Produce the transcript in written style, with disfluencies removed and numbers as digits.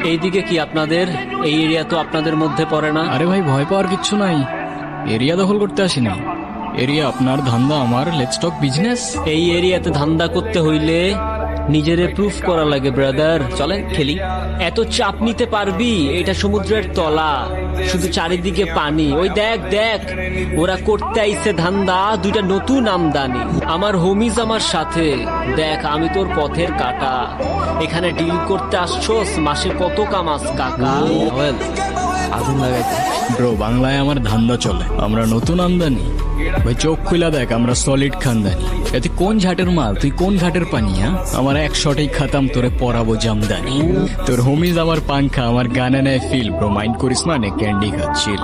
এইদিকে কি আপনাদের? এই এরিয়া তো আপনাদের মধ্যে পড়ে না। আরে ভাই, ভয় পাওয়ার কিচ্ছু নাই। এরিয়া দখল করতে আসিনি। এরিয়া আপনার, ধান্দা আমার। Let's talk business. এই এরিয়াতে ধান্দা করতে হইলে নিজেরে প্রুফ করা লাগে ব্রাদার। চলেন খেলি। এত চাপ নিতে পারবি? এটা সমুদ্রের তলা, শুধু চারিদিকে পানি। ওই দেখ দেখ, ওরা করতে আইছে ধান্দা, দুইটা নতুন আমদানি। আমার হোমিজ আমার সাথে। দেখ, আমি তোর পথের কাটা। এখানে ডিল করতে আসছোস, মাসে কত কামাস কাকা? আগুন লাগাইতে ব্রো, বাংলায় আমার ধান্দা চলে। আমরা নতুন আমদানি। ভাই চোখ খুলা দেখ, আমরা সলিড খানদানি। তুই কোন ঘাটের মাল, তুই কোন ঘাটের পানি? আমার এক শটেই খাতাম, তোরে পরাবো জামদানি। তোর হোমিজ আমার পাংখা, আমার গানে নেয় ফিল। ব্রো মাইন্ড করিস না, নে ক্যান্ডি খাচ্ছিল।